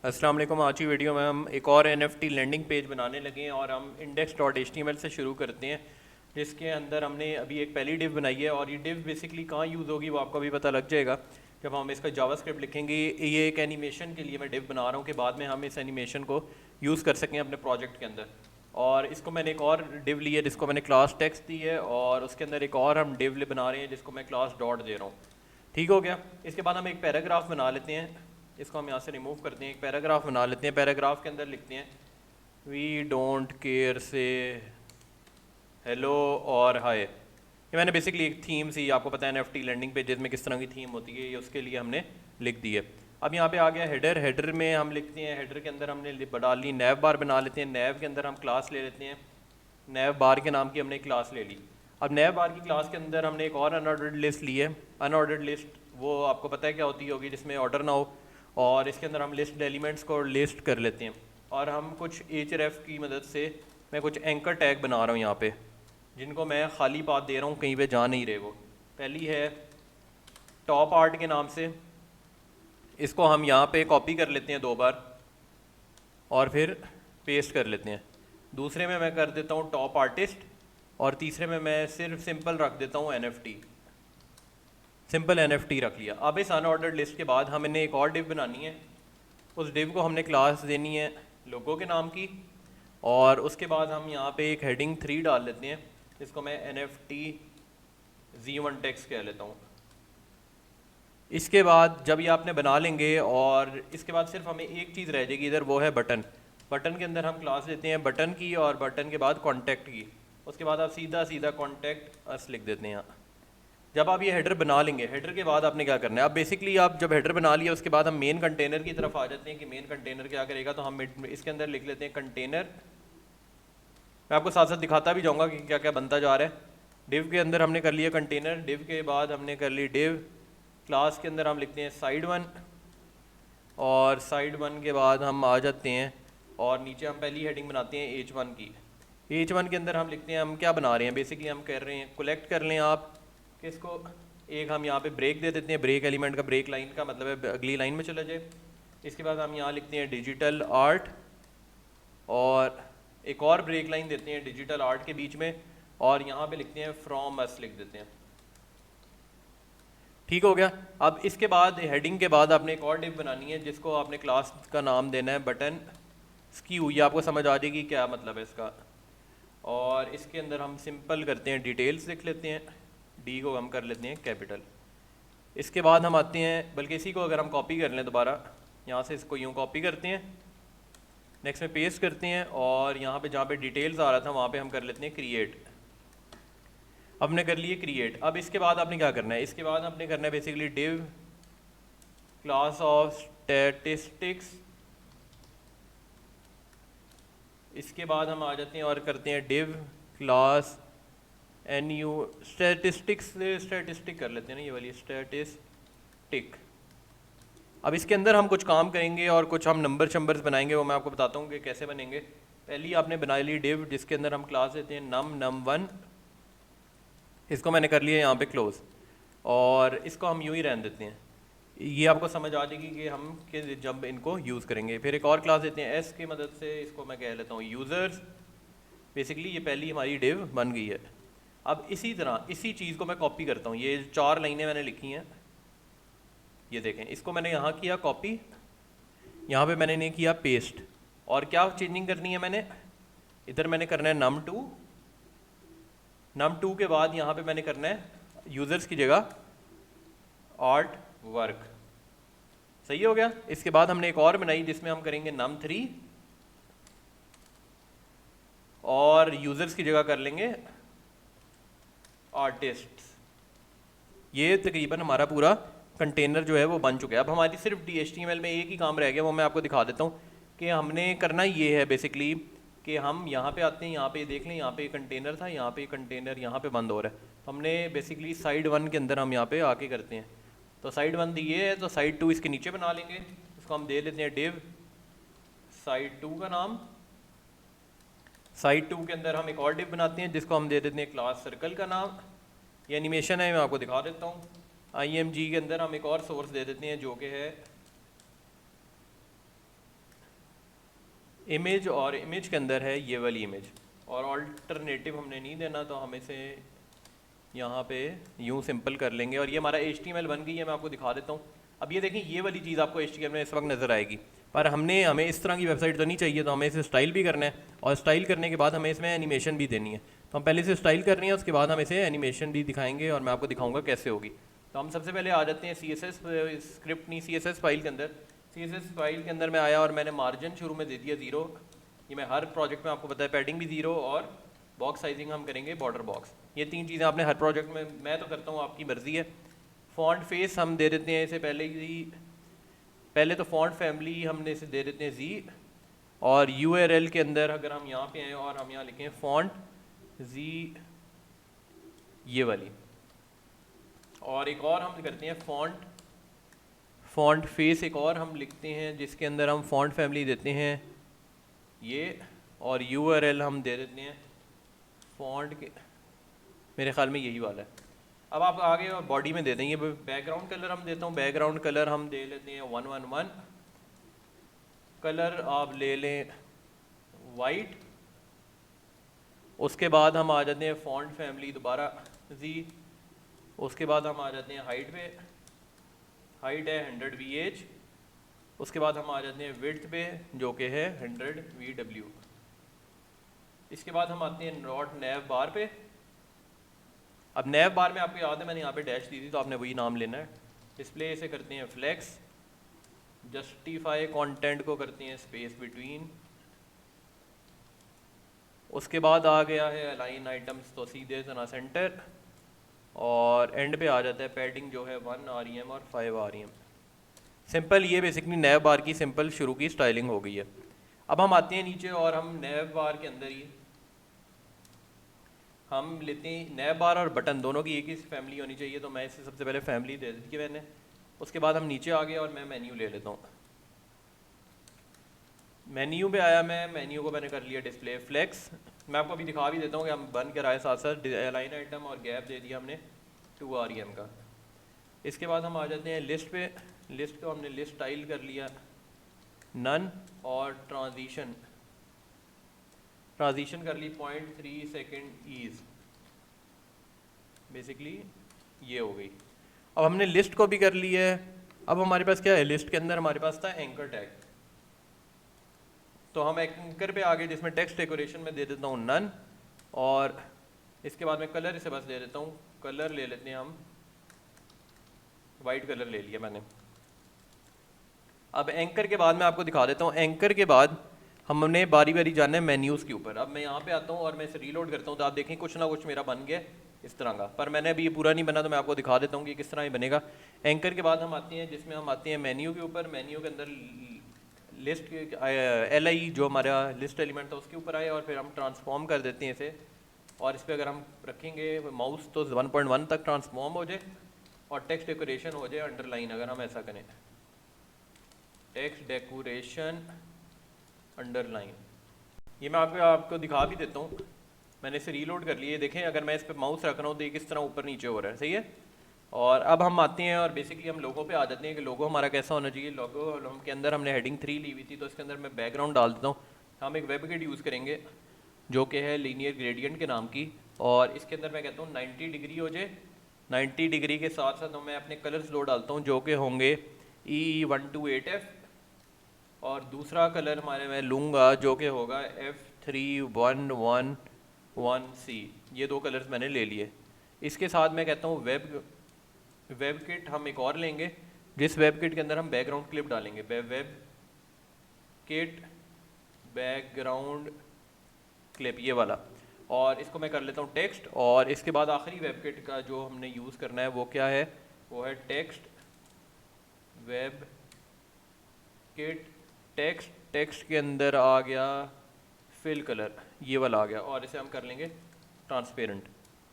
अस्सलाम वालेकुम। आज की वीडियो में हम एक और NFT लैंडिंग पेज बनाने लगे हैं और हम index.html से शुरू करते हैं, जिसके अंदर हमने अभी एक पहली डिव बनाई है। और ये डिव बेसिकली कहाँ यूज़ होगी वो आपको अभी पता लग जाएगा जब हम इसका जावास्क्रिप्ट लिखेंगे। ये एक एनिमेशन के लिए मैं डिव बना रहा हूँ कि बाद में हम इस एनिमेशन को यूज़ कर सकें अपने प्रोजेक्ट के अंदर। और इसको मैंने एक और डिव ली है जिसको मैंने क्लास टेक्स्ट दी है, और उसके अंदर एक और हम डिव बना रहे हैं जिसको मैं क्लास डॉट दे रहा हूँ। ठीक हो गया। इसके बाद हम एक पैराग्राफ बना लेते हैं, इसको हम यहाँ से रिमूव करते हैं। एक पैराग्राफ बना लेते हैं। पैराग्राफ के अंदर लिखते हैं वी डोंट केयर से हेलो और हाय। ये मैंने बेसिकली एक थीम सी, आपको पता है NFT लैंडिंग पेजेस में किस तरह की थीम होती है, ये उसके लिए हमने लिख दी है। अब यहाँ पे आ गया हेडर। हेडर में हम लिखते हैं, हेडर के अंदर हमने डाल ली नैव बार बना लेते हैं। नैव के अंदर हम क्लास ले लेते हैं, नैव बार के नाम की हमने क्लास ले ली। अब नैव बार की क्लास के अंदर हमने एक और अनऑर्डर्ड लिस्ट ली है। अनऑर्डर्ड लिस्ट वो आपको पता है क्या होती होगी, जिसमें ऑर्डर ना हो। और इसके अंदर हम लिस्ट एलिमेंट्स को लिस्ट कर लेते हैं, और हम कुछ href की मदद से मैं कुछ एंकर टैग बना रहा हूँ यहाँ पे, जिनको मैं खाली पाथ दे रहा हूँ, कहीं पे जा नहीं रहे वो। पहली है टॉप आर्ट के नाम से, इसको हम यहाँ पे कॉपी कर लेते हैं 2 बार और फिर पेस्ट कर लेते हैं। दूसरे में मैं कर देता हूँ टॉप आर्टिस्ट, और तीसरे में मैं सिर्फ सिंपल रख देता हूँ NFT, सिंपल NFT रख लिया। अब इस अनऑर्डर्ड लिस्ट के बाद हमने एक और डिव बनानी है। उस डिव को हमने क्लास देनी है लोगो के नाम की, और उसके बाद हम यहाँ पे एक हेडिंग 3 डाल लेते हैं, जिसको मैं NFT Z1 टेक्स्ट कह लेता हूँ। इसके बाद जब ये आपने बना लेंगे, और इसके बाद सिर्फ हमें एक चीज़ रह जाएगी इधर, वो है बटन। बटन के अंदर हम क्लास देते हैं बटन की, और बटन के बाद कॉन्टैक्ट की। उसके बाद आप सीधा सीधा कॉन्टैक्ट अस लिख देते हैं यहाँ। जब आप ये हेडर बना लेंगे, हेडर के बाद आपने क्या करना है, अब बेसिकली आप जब हेडर बना लिया उसके बाद हम मेन कंटेनर की तरफ आ जाते हैं कि मेन कंटेनर क्या करेगा। तो हम इसके अंदर लिख लेते हैं कंटेनर। मैं आपको साथ साथ दिखाता भी जाऊंगा कि क्या क्या बनता जा रहा है। डिव के अंदर हमने कर लिया कंटेनर, डिव के बाद हमने कर ली डिव। क्लास के अंदर हम लिखते हैं साइड1, और साइड1 के बाद हम आ जाते हैं और नीचे हम पहली हेडिंग बनाते हैं H1 की। H1 के अंदर हम लिखते हैं हम क्या बना रहे हैं, बेसिकली हम कर रहे हैं कलेक्ट कर लें आप किसको, एक हम यहाँ पे ब्रेक दे देते हैं, ब्रेक एलिमेंट का, ब्रेक लाइन का मतलब है अगली लाइन में चला जाए। इसके बाद हम यहाँ लिखते हैं डिजिटल आर्ट, और एक और ब्रेक लाइन देते हैं डिजिटल आर्ट के बीच में, और यहाँ पे लिखते हैं फ्रॉम अस लिख देते हैं। ठीक हो गया। अब इसके बाद हेडिंग के बाद आपने एक और डिव बनानी है जिसको आपने क्लास का नाम देना है बटन स्क्यू। ये आपको समझ आ जाएगी क्या मतलब है इसका। और इसके अंदर हम सिंपल करते हैं डिटेल्स लिख लेते हैं, डी को हम कर लेते हैं कैपिटल। इसके बाद हम आते हैं, बल्कि इसी को अगर हम कॉपी कर लें दोबारा, यहाँ से इसको यूँ कॉपी करते हैं, नेक्स्ट में पेस्ट करते हैं, और यहाँ पे जहाँ पे डिटेल्स आ रहा था वहाँ पे हम कर लेते हैं क्रिएट। अब हमने कर लिए क्रिएट। अब इसके बाद आपने क्या करना है, इसके बाद आपने करना है basically div class of statistics. इसके बाद हम आ जाते हैं और करते हैं डिव क्लास NU स्टैटिस्टिक्स से स्टैटिस्टिक कर लेते हैं ना, ये वाली स्टैटिस्टिक। अब इसके अंदर हम कुछ काम करेंगे और कुछ हम नंबर्स बनाएंगे, वो मैं आपको बताता हूँ कि कैसे बनेंगे। पहली आपने बना ली डिव जिसके अंदर हम क्लास देते हैं num1। इसको मैंने कर लिया यहाँ पे क्लोज, और इसको हम यूँ ही रहने देते हैं। ये आपको समझ आ जाएगी कि हम कि जब इनको यूज़ करेंगे। फिर एक और क्लास देते हैं S की मदद से, इसको मैं कह लेता हूँ यूज़र्स। बेसिकली ये पहली हमारी डिव बन गई है। अब इसी तरह इसी चीज़ को मैं कॉपी करता हूँ, ये 4 लाइनें मैंने लिखी हैं, ये देखें। इसको मैंने यहाँ किया कॉपी, यहाँ पे मैंने नहीं किया पेस्ट। और क्या चेंजिंग करनी है मैंने, इधर मैंने करना है num2। num2 के बाद यहाँ पे मैंने करना है यूज़र्स की जगह आर्ट वर्क। सही हो गया। इसके बाद हमने एक और बनाई जिसमें हम करेंगे num3, और यूज़र्स की जगह कर लेंगे आर्टिस्ट। ये तकरीबन हमारा पूरा कंटेनर जो है वो बन चुका है। अब हमारी सिर्फ HTML में एक ही काम रह गया, वो मैं आपको दिखा देता हूँ कि हमने करना ये है बेसिकली कि हम यहाँ पे आते हैं, यहाँ पे देख लें, यहाँ पे कंटेनर था, यहाँ पे कंटेनर यहाँ पे बंद हो रहा है। तो हमने बेसिकली साइड1 के अंदर हम यहाँ पे आके करते हैं। तो साइड1 ये है, तो साइड2 इसके नीचे बना लेंगे। इसको हम दे लेते हैं डिव साइड2 का नाम। साइड2 के अंदर हम एक और डिव बनाते हैं जिसको हम दे देते हैं क्लास सर्कल का नाम। ये एनिमेशन है, मैं आपको दिखा देता हूँ। IMG के अंदर हम एक और सोर्स दे देते हैं जो कि है इमेज, और इमेज के अंदर है ये वाली इमेज, और ऑल्टरनेटिव हमने नहीं देना, तो हम इसे यहाँ पे यूँ सिंपल कर लेंगे और ये हमारा HTML बन गई है। मैं आपको दिखा देता हूँ। अब ये देखें, ये वाली चीज़ आपको HTML में इस वक्त नज़र आएगी, पर हमें इस तरह की वेबसाइट तो नहीं चाहिए, तो हमें इसे स्टाइल भी करना है, और स्टाइल करने के बाद हमें इसमें एनिमेशन भी देनी है। तो हम पहले से स्टाइल कर रहे हैं, उसके बाद हम इसे एनिमेशन भी दिखाएंगे और मैं आपको दिखाऊंगा कैसे होगी। तो हम सबसे पहले आ जाते हैं CSS स्क्रिप्ट, नहीं CSS फाइल के अंदर। CSS फाइल के अंदर मैं आया और मैंने मार्जिन शुरू में दे दिया 0। ये मैं हर प्रोजेक्ट में आपको पता है, पैडिंग भी 0, और बॉक्स साइजिंग हम करेंगे बॉर्डर बॉक्स। ये 3 चीज़ें आपने हर प्रोजेक्ट में, मैं तो करता हूँ, आपकी मर्ज़ी है। फॉन्ट फेस हम दे देते हैं इसे पहले तो फॉन्ट फैमिली हमने इसे दे देते हैं Z, और URL के अंदर अगर हम यहाँ पे हैं और हम यहाँ लिखें फॉन्ट Z, ये वाली, और एक और हम करते हैं फॉन्ट फेस, एक और हम लिखते हैं जिसके अंदर हम फॉन्ट फैमिली देते हैं ये, और URL हम दे देते हैं फॉन्ट के, मेरे ख्याल में यही वाला है। अब आप आगे बॉडी में दे देंगे बैकग्राउंड कलर, हम देता हूँ बैकग्राउंड कलर हम दे लेते हैं 111 कलर, आप ले लें वाइट। उसके बाद हम आ जाते हैं फॉन्ट फैमिली दोबारा Z, उसके बाद हम आ जाते हैं हाइट पे, हाइट है 100 VH। उसके बाद हम आ जाते हैं विड्थ पे जो कि है 100 VW। इसके बाद हम आते हैं नॉट नैव बार पे। अब नैव बार में आपको याद है मैंने यहाँ पे डैश दी थी, तो आपने वही नाम लेना है। डिस्प्ले से करते हैं फ्लेक्स, जस्टिफाई कंटेंट को करते हैं स्पेस बिटवीन। उसके बाद आ गया है अलाइन आइटम्स, तो सीधे तना सेंटर, और एंड पे आ जाता है पैडिंग जो है 1 REM और 5 REM। सिंपल, ये बेसिकली नैव बार की सिंपल शुरू की स्टाइलिंग हो गई है। अब हम आते हैं नीचे और हम नैव बार के अंदर ही हम लेते हैं नैव बार और बटन दोनों की एक ही फैमिली होनी चाहिए, तो मैं इसे सबसे पहले फैमिली दे दी कि मैंने। उसके बाद हम नीचे आ गए और मैं मेन्यू ले लेता हूँ। मेन्यू पे आया मैं, मेन्यू को मैंने कर लिया डिस्प्ले फ्लेक्स। मैं आपको अभी दिखा भी देता हूँ कि हम बन कर आए, साथ साथ अलाइन आइटम और गैप दे दिया हमने 2 REM का। इसके बाद हम आ जाते हैं लिस्ट पे। लिस्ट को हमने लिस्ट स्टाइल कर लिया नन, और ट्रांजिशन कर ली 0.3 सेकेंड ईज, बेसिकली ये हो गई। अब हमने लिस्ट को भी कर लिया है। अब हमारे पास क्या है, लिस्ट के अंदर हमारे पास था एंकर टैग, तो हम एंकर पे आगे जिसमें टेक्स्ट डेकोरेशन में दे देता हूँ नन, और इसके बाद में कलर इसे बस दे देता हूँ, कलर ले लेते हैं हम, वाइट कलर ले लिया मैंने। अब एंकर के बाद मैं आपको दिखा देता हूँ, एंकर के बाद हमने बारी बारी जाना है मेन्यूज़ के ऊपर। अब मैं यहाँ पे आता हूँ और मैं इसे रीलोड करता हूँ, तो आप देखें कुछ ना कुछ मेरा बन गया इस तरह का, पर मैंने अभी ये पूरा नहीं बना, तो मैं आपको दिखा देता हूँ कि किस तरह ये बनेगा। एंकर के बाद हम आते हैं जिसमें हम आते हैं मेन्यू के ऊपर। मेन्यू के अंदर लिस्ट LI जो हमारा लिस्ट एलिमेंट था उसके ऊपर आए, और फिर हम ट्रांसफॉर्म कर देते हैं इसे, और इस पर अगर हम रखेंगे माउस तो 1.1 तक ट्रांसफॉर्म हो जाए और टेक्स्ट डेकोरेशन हो जाए अंडरलाइन। अगर हम ऐसा करें टेक्स्ट डेकोरेशन अंडरलाइन, ये मैं आपको दिखा भी देता हूँ। मैंने इसे रीलोड कर लिया, देखें अगर मैं इस पर माउस रख रहा हूँ तो ये किस तरह ऊपर नीचे हो रहा है, सही है। और अब हम आते हैं और बेसिकली हम लोगो पे आ जाते हैं कि लोगो हमारा कैसा होना चाहिए। लोगो हम के अंदर हमने हेडिंग 3 ली हुई थी, तो इसके अंदर मैं बैकग्राउंड डाल देता हूँ। हम एक वेब किट यूज़ करेंगे जो कि है लीनियर ग्रेडियंट के नाम की, और इसके अंदर मैं कहता हूँ 90 डिग्री हो जाए। 90 डिग्री के साथ साथ मैं अपने कलर्स लो डालता हूँ जो कि होंगे E128F, और दूसरा कलर हमारे मैं लूँगा जो कि होगा F3111C। ये 2 कलर्स मैंने ले लिए। इसके साथ मैं कहता हूँ वेब किट हम एक और लेंगे, जिस वेब किट के अंदर हम बैकग्राउंड क्लिप डालेंगे। वेब किट बैकग्राउंड क्लिप, ये वाला, और इसको मैं कर लेता हूँ टेक्स्ट। और इसके बाद आखिरी वेब किट का जो हमने यूज़ करना है वो क्या है, वो है text web kit text. Text के अंदर आ गया फिल कलर, ये वाला आ गया, और इसे हम कर लेंगे ट्रांसपेरेंट।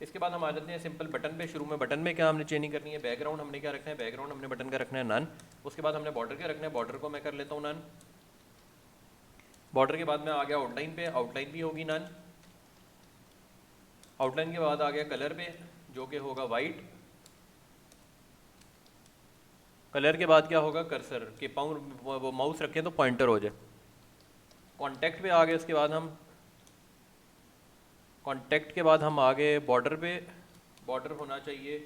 इसके बाद हम आ जाते हैं सिंपल बटन पे। शुरू में बटन में क्या हमने चेंजिंग करनी है, बैकग्राउंड हमने क्या रखना है, बैकग्राउंड हमने बटन का रखना है नन। उसके बाद हमने बॉर्डर का रखना है, बॉर्डर को मैं कर लेता हूँ नन। बॉर्डर के बाद मैं आ गया आउटलाइन पे, आउटलाइन भी होगी नन। आउटलाइन के बाद आ गया कलर पे जो कि होगा वाइट। कलर के बाद क्या होगा, कर्सर के वो माउस रखें तो पॉइंटर हो जाए। कॉन्टेक्ट पे आ गए, उसके बाद हम कॉन्टेक्ट के बाद हम आ गए बॉर्डर पे। बॉर्डर होना चाहिए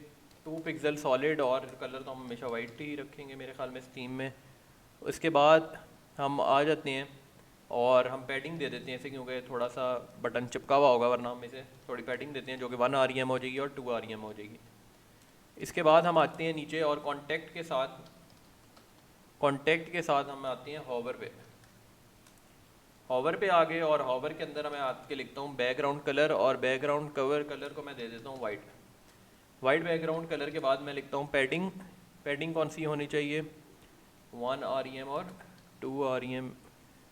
2 पिक्सल सॉलिड, और कलर तो हम हमेशा वाइट ही रखेंगे मेरे ख्याल में स्टीम में। उसके बाद हम आ जाते हैं और हम पैडिंग दे देते हैं ऐसे, क्योंकि थोड़ा सा बटन चिपका हुआ होगा, वरना हम इसे थोड़ी पैडिंग देते हैं जो कि 1 REM हो जाएगी और 2 REM हो जाएगी। इसके बाद हम आते हैं नीचे और कॉन्टेक्ट के साथ हम आते हैं हॉवर पे। हॉवर पे आ गए और हॉवर के अंदर मैं आके लिखता हूँ बैकग्राउंड कलर, और बैकग्राउंड कवर कलर को मैं दे देता हूँ वाइट। वाइट बैकग्राउंड कलर के बाद मैं लिखता हूँ पैडिंग। पैडिंग कौन सी होनी चाहिए? 1 REM और 2 REM।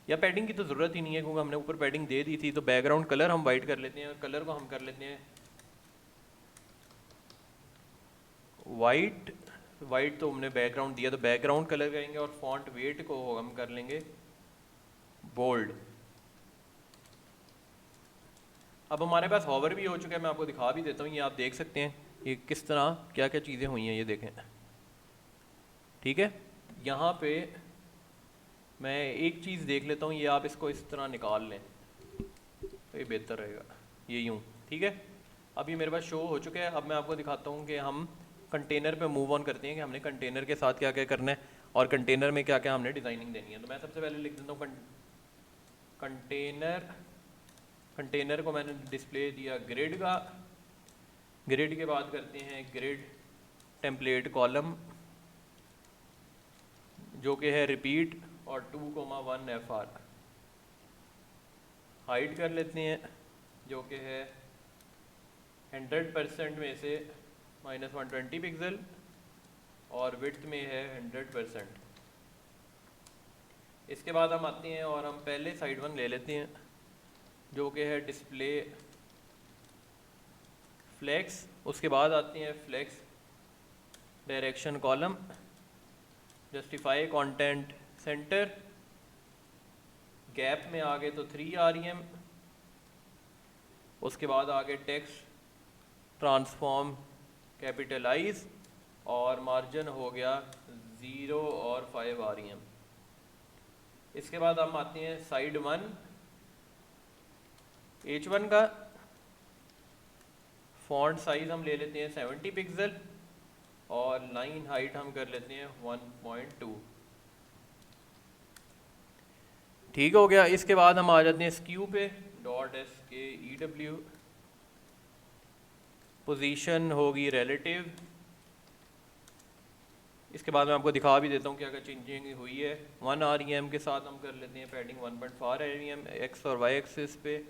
या पैडिंग की तो ज़रूरत ही नहीं है क्योंकि हमने ऊपर पैडिंग दे दी थी। तो बैकग्राउंड कलर हम वाइट कर लेते हैं, और कलर को हम कर लेते हैं वाइट। वाइट तो हमने बैकग्राउंड दिया, तो बैकग्राउंड कलर करेंगे, और फॉन्ट वेट को हम कर लेंगे बोल्ड। अब हमारे पास हॉवर भी हो चुका है, मैं आपको दिखा भी देता हूँ। ये आप देख सकते हैं ये किस तरह क्या क्या चीज़ें हुई हैं, ये देखें। ठीक है, यहाँ पे मैं एक चीज़ देख लेता हूँ, ये आप इसको इस तरह निकाल लें तो ये बेहतर रहेगा, ये यूँ। ठीक है, अब ये मेरे पास शो हो चुका है। अब मैं आपको दिखाता हूँ कि हम कंटेनर पे मूव ऑन करते हैं कि हमने कंटेनर के साथ क्या क्या करना है और कंटेनर में क्या क्या हमने डिज़ाइनिंग देनी है। तो मैं सबसे पहले लिख देता हूँ कंटेनर। कंटेनर को मैंने डिस्प्ले दिया ग्रिड का। ग्रिड के बाद करते हैं ग्रिड टेम्पलेट कॉलम, जो कि है रिपीट, और 2,1 FR। हाइट कर लेते हैं जो कि है 100% में से -120 पिक्सल, और विड्थ में है 100%। इसके बाद हम आते हैं और हम पहले साइड 1 ले लेते हैं जो कि है डिस्प्ले फ्लेक्स। उसके बाद आते हैं flex direction column, justify content center. Gap में आ गए तो 3 REM। उसके बाद आगे टेक्स्ट ट्रांसफॉर्म कैपिटलाइज, और मार्जिन हो गया 0 और 5 REM। इसके बाद हम आते हैं साइड 1 H1 का। फॉन्ट साइज हम ले लेते हैं 70 पिक्सल, और लाइन हाइट हम कर लेते हैं 1.2। ठीक हो गया। इसके बाद हम आ जाते हैं स्क्यू पे, .SKEW। पोजीशन होगी रिलेटिव। इसके बाद मैं आपको दिखा भी देता हूँ क्या क्या चेंजिंग हुई है। 1 REM के साथ हम कर लेते हैं पैडिंग 1.4 REM एक्स और वाई एक्सिस पे।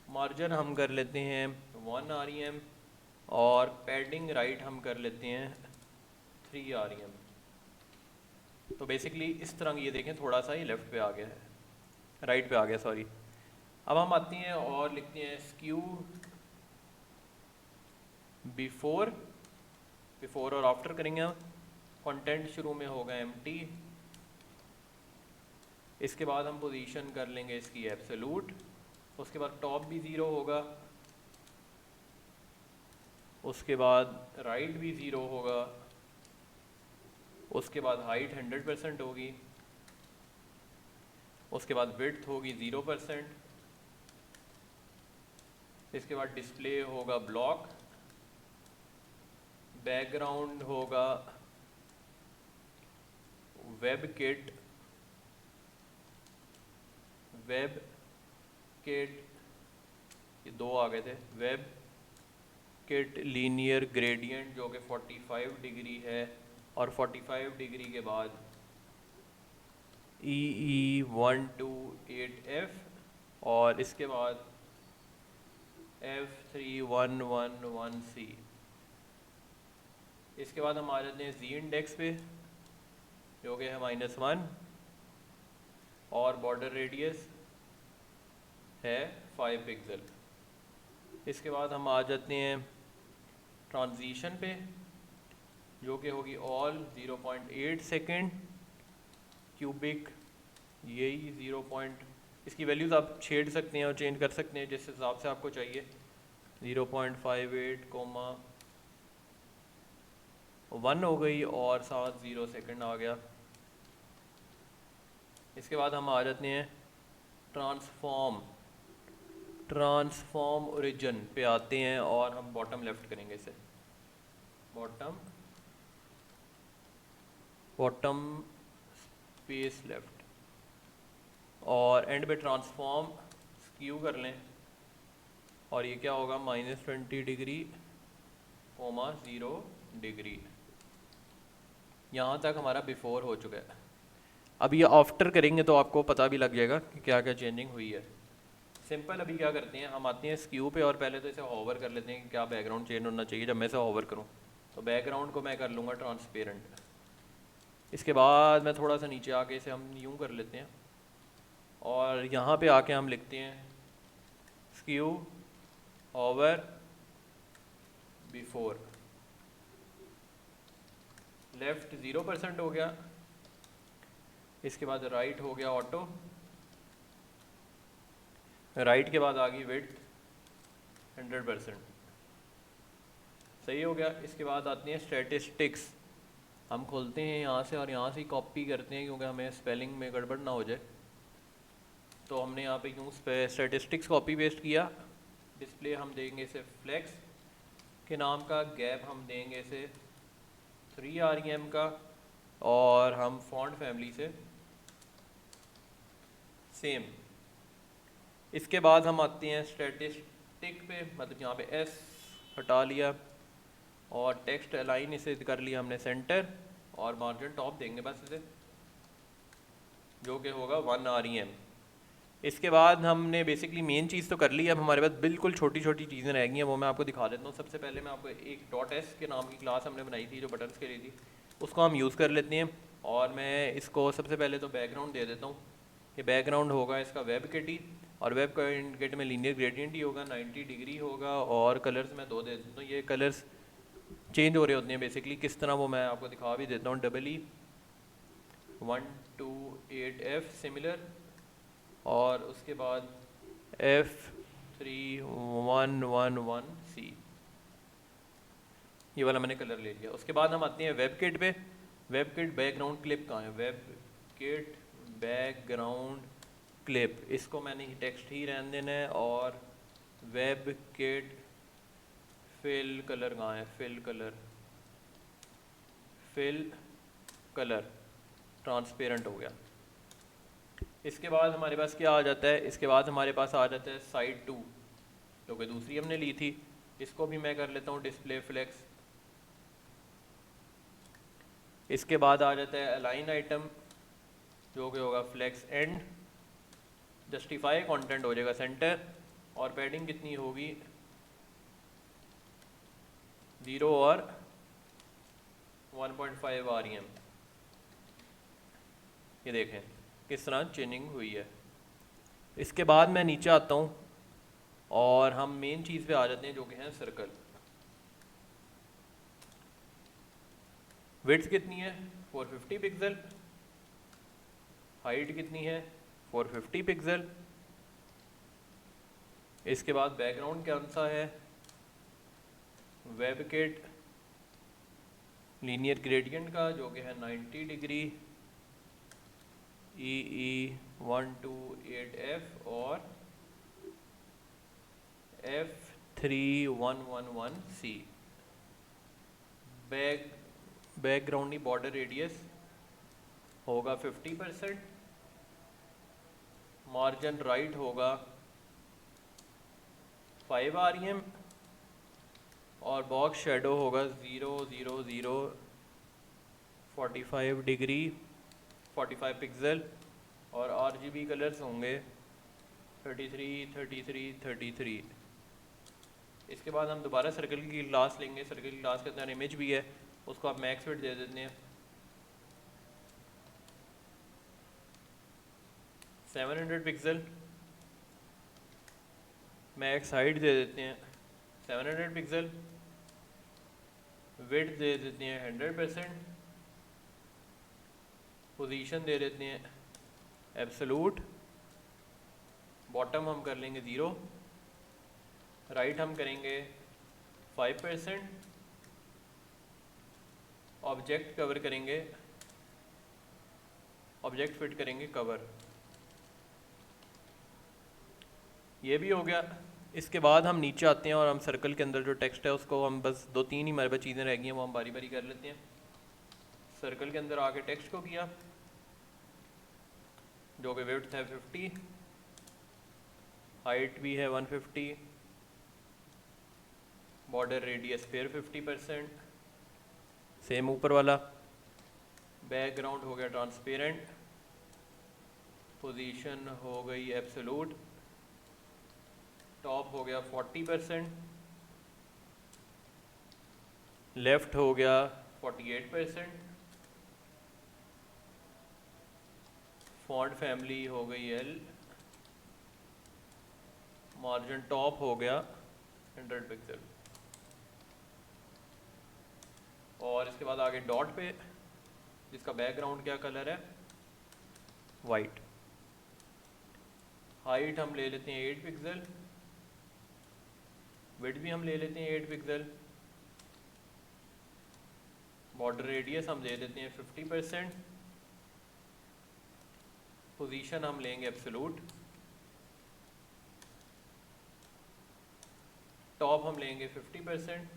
मार्जिन हम कर लेते हैं 1 REM, और पैडिंग राइट हम कर लेते हैं 3 REM। तो बेसिकली इस तरह ये देखें, थोड़ा सा ही लेफ़्ट पे आ गया है, राइट पे आ गया, सॉरी। अब हम आते हैं और लिखते हैं स्क्यू बिफोर और आफ्टर करेंगे हम। कंटेंट शुरू में होगा एम्प्टी। इसके बाद हम पोजीशन कर लेंगे इसकी एब्सोल्यूट। उसके बाद टॉप भी 0 होगा। उसके बाद राइट भी 0 होगा। उसके बाद हाइट 100% होगी। उसके बाद विड्थ होगी 0%। इसके बाद डिस्प्ले होगा ब्लॉक। बैकग्राउंड होगा वेब किट ये 2 आ गए थे। वेब किट लीनियर ग्रेडियंट जो कि 45 डिग्री है, और 45 डिग्री के बाद EE128F, और इसके बाद F3111C। इसके बाद हम आ जाते हैं Z इंडेक्स पे जो कि है -1, और बॉर्डर रेडियस है 5 पिक्सल। इसके बाद हम आ जाते हैं ट्रांजिशन पे जो कि होगी ऑल 0.8 सेकेंड क्यूबिक, यही 0. इसकी वैल्यूज़ आप छेड़ सकते हैं और चेंज कर सकते हैं जिस हिसाब से आपको चाहिए। 0.58, 1 हो गई, और साथ 0 सेकेंड आ गया। इसके बाद हम आ जाते हैं ट्रांसफॉर्म ओरिजिन पे आते हैं और हम बॉटम लेफ्ट करेंगे इसे, बॉटम स्पेस लेफ्ट, और एंड पे ट्रांसफॉर्म स्क्यू कर लें और ये क्या होगा -20 डिग्री, 0 डिग्री। यहाँ तक हमारा बिफोर हो चुका है। अब ये आफ्टर करेंगे तो आपको पता भी लग जाएगा कि क्या क्या चेंजिंग हुई है। सिंपल अभी क्या करते हैं, हम आते हैं स्क्यू पे और पहले तो इसे होवर कर लेते हैं कि क्या बैकग्राउंड चेंज होना चाहिए। जब मैं इसे होवर करूँ तो बैकग्राउंड को मैं कर लूँगा ट्रांसपेरेंट। इसके बाद मैं थोड़ा सा नीचे आके इसे हम यूँ कर लेते हैं और यहाँ पे आके हम लिखते हैं स्क्यू होवर बिफोर। लेफ़्ट 0% हो गया, इसके बाद राइट हो गया ऑटो, राइट के बाद आ गई विड्थ 100%, सही हो गया। इसके बाद आती हैं स्टैटिस्टिक्स। हम खोलते हैं यहाँ से और यहाँ से ही कॉपी करते हैं क्योंकि हमें स्पेलिंग में गड़बड़ ना हो जाए। तो हमने यहाँ पे यूँ स्टैटिस्टिक्स कॉपी पेस्ट किया। डिस्प्ले हम देंगे इसे फ्लेक्स के नाम का, गैप हम देंगे इसे 3 REM का, और हम फॉन्ट फैमिली से सेम। इसके बाद हम आते हैं स्टैटिस्टिक पे, मतलब यहाँ पे एस हटा लिया और टेक्स्ट अलाइन इसे कर लिया हमने सेंटर, और मार्जिन टॉप देंगे बस इसे, जो कि होगा 1 REM। इसके बाद हमने बेसिकली मेन चीज़ तो कर ली। अब हमारे पास बिल्कुल छोटी छोटी चीज़ें रह गई हैं, वो मैं आपको दिखा देता हूँ। सबसे पहले मैं आपको एक .s के नाम की क्लास हमने बनाई थी जो बटन्स के लिए थी, उसको हम यूज़ कर लेते हैं। और मैं इसको सबसे पहले तो बैकग्राउंड दे देता हूँ कि बैकग्राउंड होगा इसका वेब किटी, और वेब किट में लीनियर ग्रेडियंट ही होगा, 90 डिग्री होगा, और कलर्स मैं 2 दे देता हूँ। ये कलर्स चेंज हो रहे होते हैं बेसिकली, किस तरह वो मैं आपको दिखा भी देता हूँ। EE128F सिमिलर, और उसके बाद F3111C, ये वाला मैंने कलर ले लिया। उसके बाद हम आते हैं वेब किट पे। वेब किट बैकग्राउंड क्लिप कहाँ है, वेब किट बैकग्राउंड क्लिप, इसको मैंने टेक्स्ट ही रहने देना है। और वेब किट फिल कलर कहाँ है, फिल कलर ट्रांसपेरेंट हो गया। इसके बाद हमारे पास क्या आ जाता है, इसके बाद हमारे पास आ जाता है साइड 2, जो कि दूसरी हमने ली थी। इसको भी मैं कर लेता हूँ डिस्प्ले फ्लेक्स। इसके बाद आ जाता है अलाइन आइटम, जो कि होगा फ्लेक्स एंड। जस्टिफाई कंटेंट हो जाएगा सेंटर, और पैडिंग कितनी होगी 0 और 1.5 REM। ये देखें किस तरह चेंजिंग हुई है। इसके बाद मैं नीचे आता हूँ और हम मेन चीज़ पे आ जाते हैं, जो कि है सर्कल। विड्थ कितनी है 450 पिक्सल, हाइट कितनी है 450 पिक्सल। इसके बाद बैकग्राउंड कौन सा है, वेब किट लीनियर ग्रेडियंट का, जो कि है 90 डिग्री, EE128F और F3111C। बैकग्राउंड की बॉर्डर रेडियस होगा 50%, मार्जिन राइट होगा 5 REM, और बॉक्स शेडो होगा 00045 डिग्री 45 पिक्सल, और RGB कलर्स होंगे 33 33 33। इसके बाद हम दोबारा सर्कल की क्लास लेंगे। सर्कल की क्लास के अंदर इमेज भी है, उसको आप मैक्स विड्थ दे देते हैं 700 पिक्सल, मैक्स हाइट दे देते हैं 700 पिक्सल, विड्थ दे देते हैं 100%, पोजीशन दे देते हैं एब्सोलूट, बॉटम हम कर लेंगे 0, राइट हम करेंगे 5%, ऑब्जेक्ट कवर करेंगे, ऑब्जेक्ट फिट करेंगे कवर, ये भी हो गया। इसके बाद हम नीचे आते हैं और हम सर्कल के अंदर जो टेक्स्ट है उसको हम बस 2-3 ही हमारे पास चीज़ें रह गई हैं, वो हम बारी बारी कर लेते हैं। सर्कल के अंदर आके टेक्स्ट को किया, जो कि विड्थ है 50, हाइट भी है 150, बॉर्डर रेडियस फिर 50%, सेम ऊपर वाला। बैकग्राउंड हो गया ट्रांसपेरेंट, पोजीशन हो गई एब्सोलूट, टॉप हो गया 40%, लेफ्ट हो गया 48%, फॉन्ट फैमिली हो गई एल, मार्जिन टॉप हो गया 100 पिक्सल। और इसके बाद आगे डॉट पे, जिसका बैकग्राउंड क्या कलर है, वाइट। हाइट हम ले लेते हैं 8 पिक्सल, विड्थ भी हम ले लेते हैं 8 पिक्सल, बॉर्डर रेडियस हम ले लेते हैं 50%, पोजीशन हम लेंगे एब्सोलूट, टॉप हम लेंगे 50%,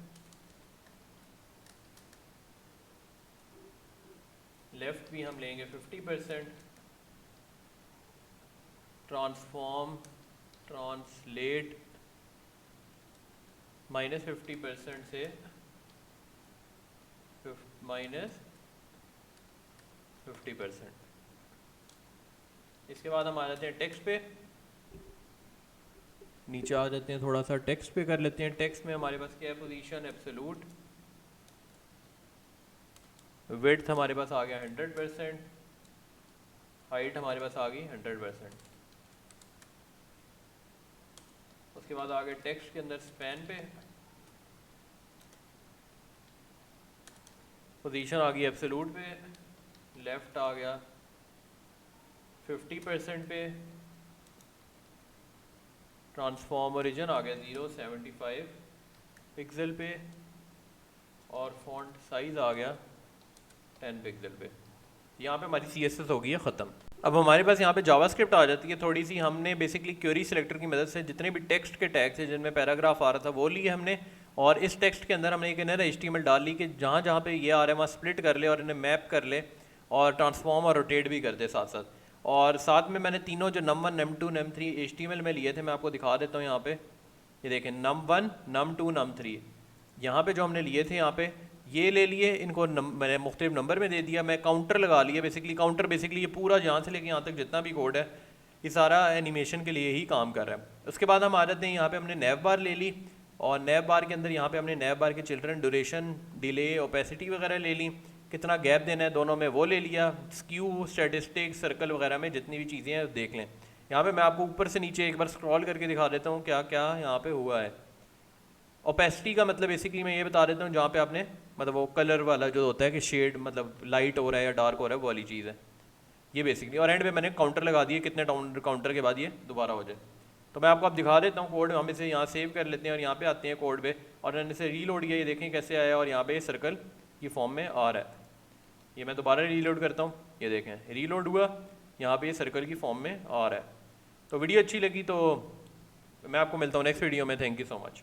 लेफ्ट भी हम लेंगे 50%, ट्रांसफॉर्म ट्रांसलेट -50% से -50%। इसके बाद हम आ जाते हैं टेक्स्ट पे, नीचे आ जाते हैं, थोड़ा सा टेक्स्ट पे कर लेते हैं। टेक्स्ट में हमारे पास क्या है, पोजीशन एब्सोलूट, विड्थ हमारे पास आ गया 100%, हाइट हमारे पास आ गई 100%। उसके बाद आगे टेक्स्ट के अंदर स्पैन पे, पोजीशन आ गई एब्सोलूट पे, लेफ्ट आ गया 50% पे, ट्रांसफॉर्म ओरिजिन आ गया 0.75 पिक्सल पे, और फॉन्ट साइज़ आ गया 10 पिक्सल पे। यहाँ पे हमारी CSS हो गई है ख़त्म। अब हमारे पास यहाँ पे जावास्क्रिप्ट आ जाती है थोड़ी सी। हमने बेसिकली क्वेरी सिलेक्टर की मदद से जितने भी टेक्स्ट के टैग्स थे जिनमें पैराग्राफ आ रहा था वो लिए हमने, और इस टेक्स्ट के अंदर हमने एक इनर HTML डाल ली कि जहाँ जहाँ पे ये आ रहा है वहाँ स्प्लिट कर ले और इन्हें मैप कर ले और ट्रांसफॉर्म और रोटेट भी कर दे साथ साथ। और साथ में मैंने तीनों जो num1 num2 num3 HTML में लिए थे, मैं आपको दिखा देता हूँ यहाँ पे। ये देखें num1 num2 num3, यहाँ पे जो हमने लिए थे यहाँ पे ये ले लिए, इनको मैंने मुख्तलिफ नंबर में दे दिया। मैं काउंटर लगा लिया, काउंटर बेसिकली ये पूरा यहाँ से लेके यहाँ तक जितना भी कोड है ये सारा एनिमेशन के लिए ही काम कर रहा है। उसके बाद हम आ जाते हैं यहाँ पे, हमने नैव बार ले ली और नैव बार के अंदर यहाँ पे हमने नैव बार के चिल्ड्रन, ड्यूरेशन, डिले, ओपेसिटी वगैरह ले ली, कितना गैप देना है दोनों में वो ले लिया, स्क्यू, स्टैटिस्टिक्स, सर्कल वगैरह में जितनी भी चीज़ें हैं देख लें। यहाँ पे मैं आपको ऊपर से नीचे एक बार स्क्रॉल करके दिखा देता हूँ क्या क्या यहाँ पे हुआ है। ओपेसिटी का मतलब बेसिकली मैं ये बता देता हूँ, जहाँ पे आपने मतलब वो कलर वाला जो होता है कि शेड मतलब लाइट हो रहा है या डार्क हो रहा है वो वाली चीज़ है ये बेसिकली। और एंड में मैंने काउंटर लगा दिए, कितने काउंटर के बाद ये दोबारा हो जाए। तो मैं आपको अब दिखा देता हूँ कोड, हम इसे यहाँ सेव कर लेते हैं और यहाँ पे आते हैं कोड पे, और मैंने इसे रीलोड किया, ये देखें कैसे आया, और यहाँ पे सर्कल की फॉर्म में आ रहा है। ये मैं दोबारा रीलोड करता हूँ, ये देखें रीलोड हुआ, यहाँ पे ये सर्कल की फॉर्म में आ रहा है। तो वीडियो अच्छी लगी तो मैं आपको मिलता हूँ नेक्स्ट वीडियो में। Thank you so much.